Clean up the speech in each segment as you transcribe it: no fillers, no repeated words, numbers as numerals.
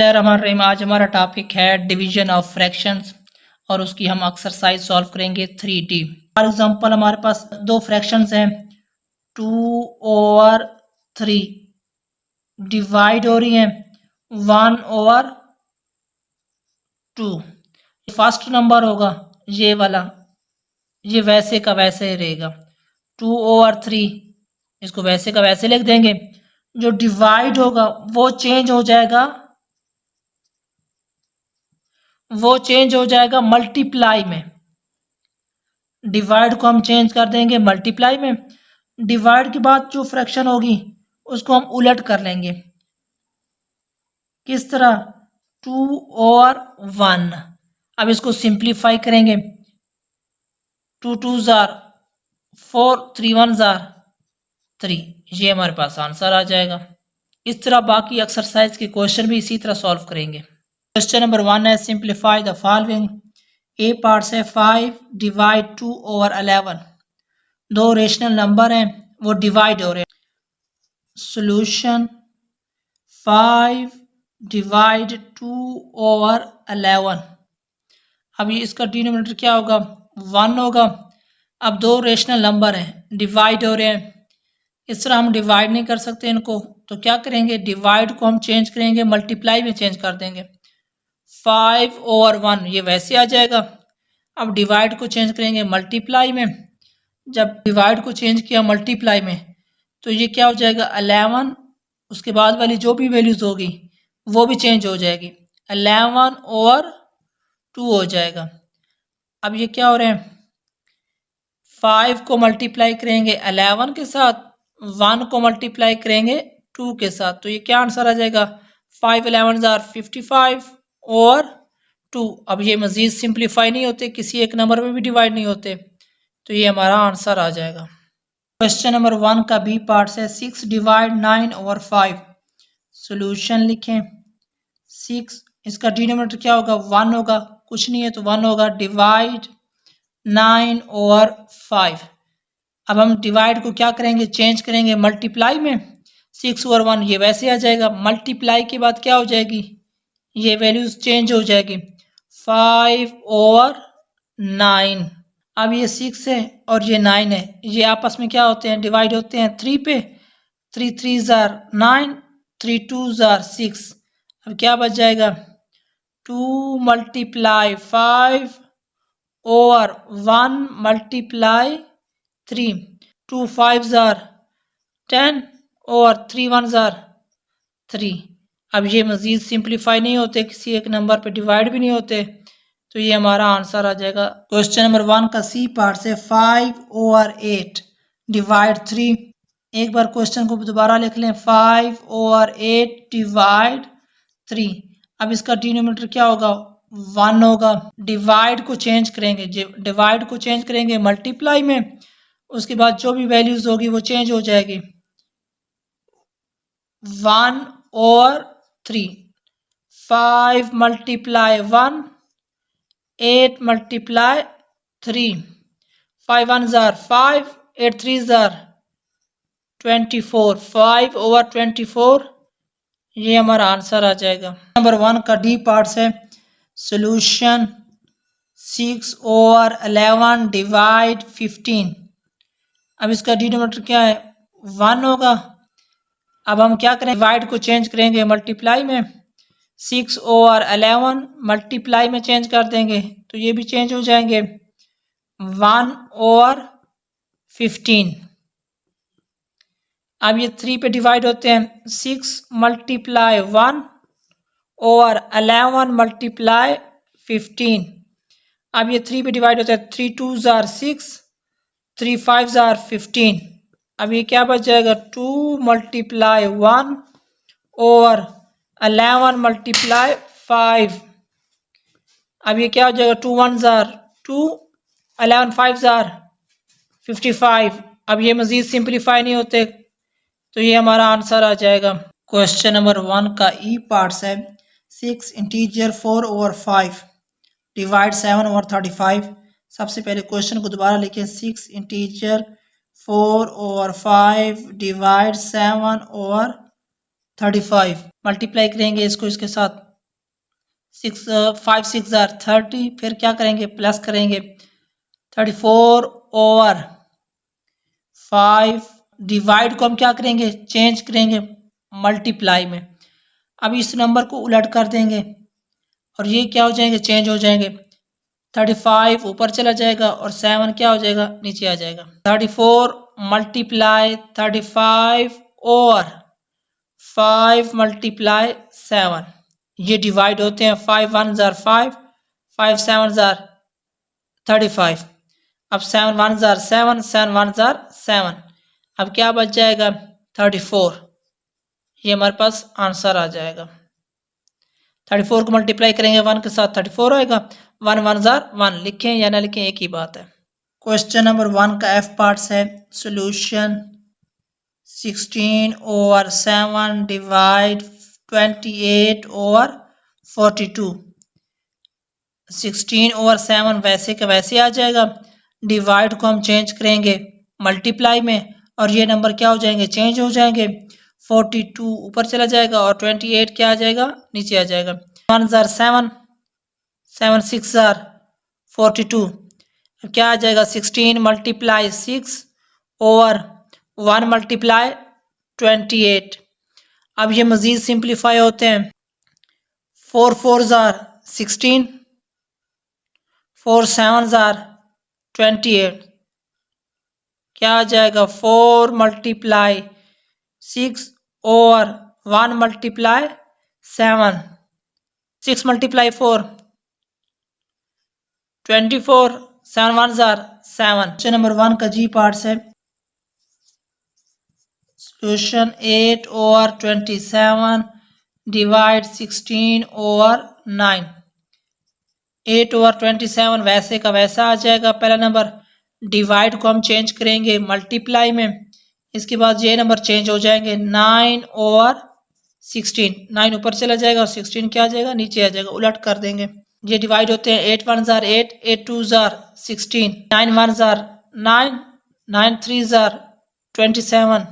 आज हमारा टॉपिक है डिवीजन ऑफ फ्रैक्शंस और उसकी हम एक्सरसाइज सॉल्व करेंगे 3D। फॉर एग्जांपल हमारे पास दो फ्रैक्शंस हैं 2/3 डिवाइड हो रही हैं 1/2। फर्स्ट नंबर होगा ये वाला, ये वैसे का वैसे ही रहेगा 2/3, इसको वैसे का वैसे लिख देंगे। जो डिवाइड होगा वो चेंज हो जाएगा मल्टीप्लाई में। डिवाइड को हम चेंज कर देंगे मल्टीप्लाई में। डिवाइड के बाद जो फ्रैक्शन होगी उसको हम उलट कर लेंगे। किस तरह? 2/1। अब इसको सिंप्लीफाई करेंगे। 2 2 जार 4, 3 1 जार 3। ये हमारे पास आंसर आ जाएगा। इस तरह बाकी एक्सरसाइज के क्वेश्चन भी इसी तरह सॉल्व करेंगे। क्वेश्चन नंबर 1 है simplify the following. A part से 5 डिवाइड 2/11। दो रेशनल नंबर हैं वो डिवाइड हो रहे हैं। Solution 5 divide 2/11। अब ये इसका डिनोमिनेटर क्या होगा? 1 होगा। अब दो रेशनल नंबर हैं डिवाइड हो रहे हैं, इस तरह हम डिवाइड नहीं कर सकते इनको, तो क्या करेंगे? डिवाइड को हम चेंज करेंगे मल्टीप्लाई में चेंज कर देंगे। 5/1 ये वैसे आ जाएगा। अब डिवाइड को चेंज करेंगे मल्टीप्लाई में। जब डिवाइड को चेंज किया मल्टीप्लाई में तो ये क्या हो जाएगा? 11। उसके बाद वाली जो भी वैल्यूज होगी वो भी चेंज हो जाएगी, 11/2 हो जाएगा। अब ये क्या हो रहे हैं? 5 को मल्टीप्लाई करेंगे 11 के साथ, 1 को मल्टीप्लाई करेंगे 2 के साथ, तो ये क्या आंसर आ जाएगा? 5 11 जार 55/2। अब ये मजीद सिंप्लीफाई नहीं होते, किसी एक नंबर में भी डिवाइड नहीं होते, तो ये हमारा आंसर आ जाएगा। क्वेश्चन नंबर 1 का बी पार्ट है 6 डिवाइड 9/5। सॉल्यूशन लिखें। 6 इसका डिनोमिनेटर क्या होगा? 1 होगा, कुछ नहीं है तो 1 होगा। डिवाइड 9/5। अब हम डिवाइड को क्या करेंगे? चेंज करेंगे मल्टीप्लाई में। 6/1 ये वैसे आ जाएगा। मल्टीप्लाई के बाद क्या हो जाएगी? ये वैल्यूज चेंज हो जाएगी। 5/9। अब ये 6 है और ये 9 है, ये आपस में क्या होते हैं? डिवाइड होते हैं 3 पे। 3 3 जार 9, 3 2 जार 6। अब क्या बच जाएगा? 2 मल्टीप्लाई 5/1 मल्टीप्लाई 3। 2 5 जार 10 और 3 1 जार 3। अब ये मजीद सिंप्लीफाई नहीं होते, किसी एक नंबर पे डिवाइड भी नहीं होते, तो ये हमारा आंसर आ जाएगा। क्वेश्चन नंबर 1 का सी पार्ट से 5/8 डिवाइड 3। एक बार क्वेश्चन को दोबारा लिख लें। 5/8 डिवाइड 3। अब इसका डिनोमिनेटर क्या होगा? 1 होगा। डिवाइड को चेंज करेंगे मल्टीप्लाई में। उसके बाद जो भी वैल्यूज होगी वो चेंज हो जाएगी। 1/3। 5 मल्टीप्लाई 1, 8 मल्टीप्लाई 3। 5 1 jar 5, 8 3 jar 24। 5/24 ये हमारा आंसर आ जाएगा। नंबर 1 का डी पार्ट है सॉल्यूशन 6/11 डिवाइड 15। अब इसका डिनोमिनेटर क्या है? 1 होगा। अब हम क्या करें? डिवाइड को चेंज करेंगे मल्टीप्लाई में। 6/11 मल्टीप्लाई में चेंज कर देंगे तो ये भी चेंज हो जाएंगे। 1/15। अब ये 3 पे डिवाइड होते हैं। 6 मल्टीप्लाई 1/11 मल्टीप्लाई 15। अब ये 3 पे डिवाइड होता है। 3 2 जार 6, 3 5 जार 15। अब ये क्या बच जाएगा? 2 मल्टीप्लाई 1/11 मल्टीप्लाई 5। अब ये क्या हो जाएगा? 2 1 जार 2, 11 5 जार 55। अब ये मजीद सिंप्लीफाई नहीं होते, तो ये हमारा आंसर आ जाएगा। क्वेश्चन नंबर 1 का ई पार्ट्स है 6 इंटीजर 4/5 डिवाइड 7/35। सबसे पहले क्वेश्चन को दोबारा लिखें। 6 इंटीजर 4/5 डिवाइड 7/35। मल्टीप्लाई करेंगे इसको इसके साथ। 5 6 जार 30, फिर क्या करेंगे प्लस करेंगे 34 ओवर 5, डिवाइड को हम क्या करेंगे चेंज करेंगे मल्टीप्लाई में। अब इस नंबर को उलट कर देंगे और ये क्या हो जाएंगे चेंज हो जाएंगे। 35 ऊपर चला जाएगा और 7 क्या हो जाएगा नीचे आ जाएगा। 34 मल्टीप्लाई 35 और 5 मल्टीप्लाई 7, ये डिवाइड होते हैं। 5 1 जार 5, 5 7 जार 35, अब 7 1 जार 7, 7 1 जार 7, अब क्या बच जाएगा 34। ये हमारे पास आंसर आ जाएगा। 34 को मल्टीप्लाई करेंगे 1 के साथ 34 आएगा। 1 1 जार 1, लिखें या ना लिखें एक ही बात है। क्वेश्चन नंबर 1 का एफ पार्ट्स है। Solution 16 over 7 divide 28 over 42। 16 over 7 वैसे का वैसे आ जाएगा, डिवाइड को हम चेंज करेंगे मल्टीप्लाई में और ये नंबर क्या हो जाएंगे चेंज हो जाएंगे। 42 ऊपर चला जाएगा और 28 क्या आ जाएगा नीचे आ जाएगा। 1 जार 7, 7 6 जार 42, क्या आ जाएगा 16 मल्टीप्लाई 6 ओवर 1 मल्टीप्लाई 28। अब ये मज़ीद सिंप्लीफाई होते हैं। 4 4 जार 16, 4 7 जार 28, क्या आ जाएगा 4 multiply 6 over 1 multiply 7, 6 multiply 4 24, 7 1 jar 7। Question number 1 का जी पार्ट्स है। Solution 8 over 27 divide 16 over 9। 8 over 27 वैसे का वैसा आ जाएगा। पहला नंबर डिवाइड को हम चेंज करेंगे मल्टीप्लाई में, इसके बाद ये नंबर चेंज हो जाएंगे। 9 ओवर 16, 9 ऊपर चला जाएगा और 16 क्या आ जाएगा नीचे आ जाएगा, उलट कर देंगे। ये डिवाइड होते हैं। 8 1 जार 8, 8 2 जार 16, 9 1 जार 9, 9 3 जार 27,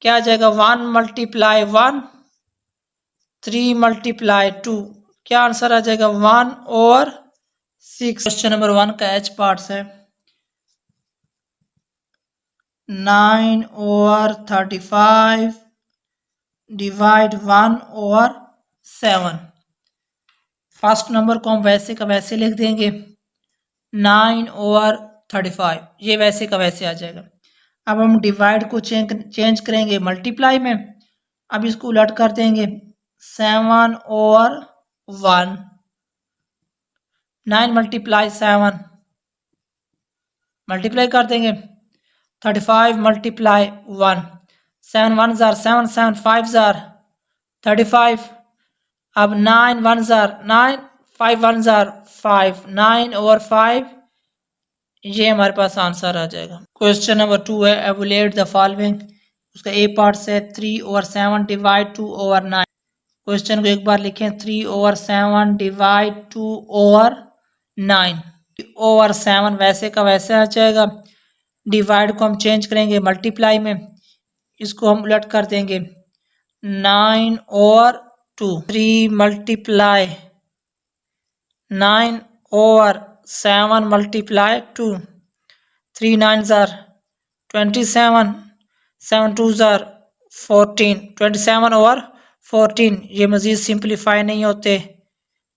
क्या आ जाएगा 1 मल्टीप्लाई 1, 3 मल्टीप्लाई 2, क्या आंसर आ जाएगा 1 ओवर 6। क्वेश्चन नंबर 1 का एच पार्ट्स है। 9 over 35 divide 1 over 7। First number को हम वैसे का वैसे लिख देंगे। 9 ओवर 35 ये वैसे का वैसे आ जाएगा। अब हम डिवाइड को चेंज करेंगे मल्टीप्लाई में। अब इसको उलट कर देंगे। 7 ओवर 1, 9 मल्टीप्लाई 7 मल्टीप्लाई कर देंगे। 35 मल्टीप्लाई 1, 7 1 जार 7, 7 5 जार 35, अब 9 1 जार 9, 5 1 जार 5, 9 ओवर 5, ये हमारे पास आंसर आ जाएगा। क्वेश्चन नंबर 2 है। Evaluate the following. उसका ए पार्ट है 3 ओवर 7 डिवाइड 2 ओवर 9। क्वेश्चन को एक बार लिखें। 3 ओवर 7 डिवाइड 2 ओवर 9। ओवर 7 वैसे का वैसे आ जाएगा, डिवाइड को हम चेंज करेंगे मल्टीप्लाई में, इसको हम उलट कर देंगे। 9 over 2, 3 multiply 9 over 7 multiply 2, 3 9 jar 27, 7 2 jar 14, 27 over 14। ये मज़ीद सिंप्लीफाई नहीं होते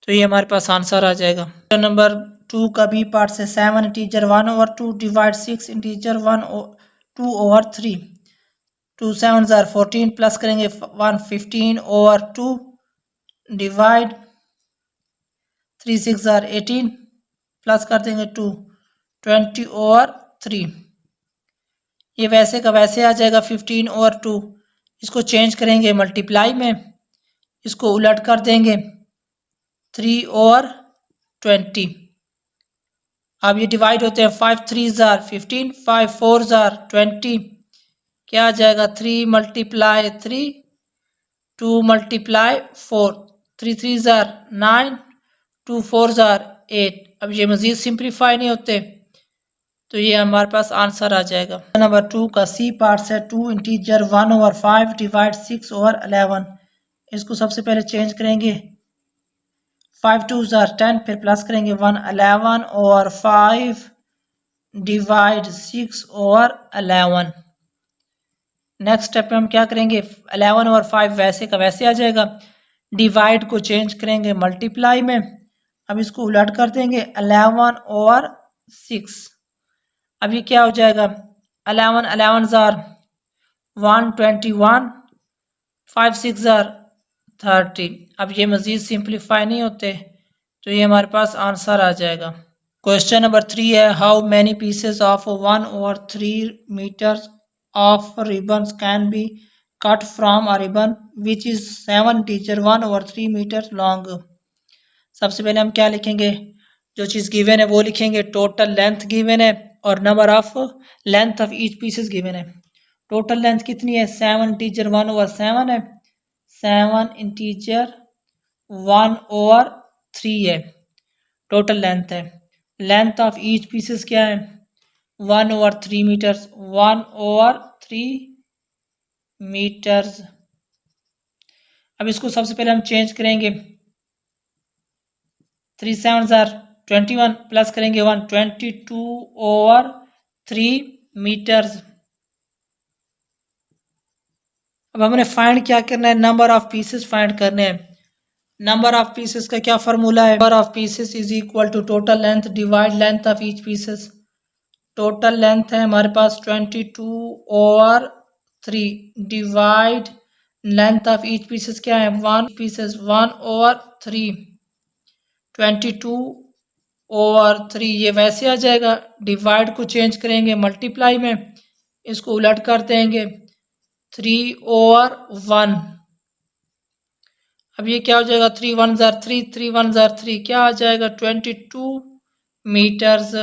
तो ये हमारे पास आंसर आ जाएगा। नंबर 2 का बी पार्ट से 7 integer 1 over 2 divide 6 integer 2 over 3। 2 7 jar 14 plus करेंगे 1 15 ओवर 2 डिवाइड 3 6 जार 18 प्लस कर देंगे 2 20 ओवर 3। ये वैसे का वैसे आ जाएगा। 15 ओवर 2, इसको चेंज करेंगे मल्टीप्लाई में, इसको उलट कर देंगे 3 ओवर 20। अब ये डिवाइड होते हैं। 5 3 जार 15, 5 4 जार 20, क्या आ जाएगा 3 मल्टीप्लाई 3, 2 मल्टीप्लाई 4, 3 3 जार 9, 2 4 जार 8। अब ये मज़ीद सिंप्लीफाई नहीं होते तो ये हमारे पास आंसर आ जाएगा। नंबर 2 का सी पार्ट है। 2 इंटीजर 1 ओवर 5 डिवाइड 6 ओवर 11। इसको सबसे पहले चेंज करेंगे 5 2 ज़ार 10, फिर प्लस करेंगे 1 11 और 5 डिवाइड 6 और 11। नेक्स्ट स्टेप में हम क्या करेंगे, 11 और 5 वैसे का वैसे आ जाएगा, डिवाइड को चेंज करेंगे मल्टीप्लाई में। अब इसको उलट कर देंगे 11 और 6। अब ये क्या हो जाएगा, 11 11 ज़ार 121, 5 6 ज़ार 30। अब ये मज़ीद सिंप्लीफाई नहीं होते तो ये हमारे पास आंसर आ जाएगा। क्वेश्चन नंबर 3 है, how many pieces of 1/3 metres of ribbons can be cut from a ribbon which is 7 teacher 1/3 meters long। सबसे पहले हम क्या लिखेंगे, जो चीज़ गिवन है वो लिखेंगे, टोटल लेंथ गिवन है और number of length of each pieces given है। टोटल लेंथ कितनी है, 7 टीचर 1/7 है, 7 इंटीजर 1/3 है टोटल लेंथ है। लेंथ ऑफ ईच पीसेस क्या है, 1/3 मीटर्स, 1/3 मीटर्स। अब इसको सबसे पहले हम चेंज करेंगे, 3 7 ज़ार 21 प्लस करेंगे 1 22/3 मीटर्स। अब हमने फाइंड क्या करना है, नंबर ऑफ पीसेस फाइंड करने हैं। नंबर ऑफ पीसेस का क्या फार्मूला है, number of pieces is equal to total length divide length of each pieces. Total length है हमारे पास 22/3 divide length of each pieces क्या है, 1 पीसेस 1/3, 22/3 ये वैसे आ जाएगा। डिवाइड को चेंज करेंगे मल्टीप्लाई में, इसको उलट कर देंगे 3/1। अब ये क्या हो जाएगा, 3 1 ज़ार 3, 3 1 ज़ार 3, क्या आ जाएगा 22 metres.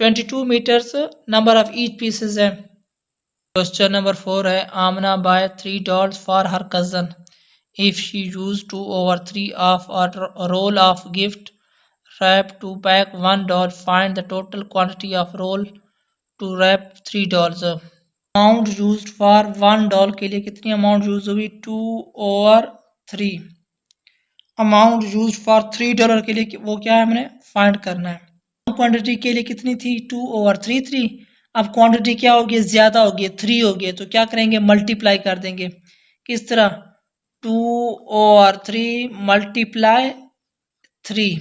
22 metres number of each pieces है। क्वेश्चन नंबर 4 है, Amna buy 3 dolls for her cousin if she use 2/3 ऑफ a roll of gift wrap to pack 1 doll, find the total quantity of roll to wrap 3 dolls। Amount used for 1 doll के लिए कितनी amount use हुई, 2/3। Amount used for $3 के लिए वो क्या है, हमने फाइंड करना है। क्वांटिटी के लिए कितनी थी, 2/3। अब क्वांटिटी क्या होगी, ज़्यादा होगी, 3 होगी, तो क्या करेंगे, मल्टीप्लाई कर देंगे। किस तरह, 2/3 मल्टीप्लाई 3,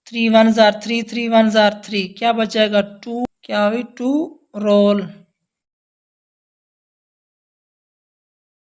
3 1 ज़ार 3, 3 1 ज़ार 3, क्या बच जाएगा 2, क्या हुई 2 रोल।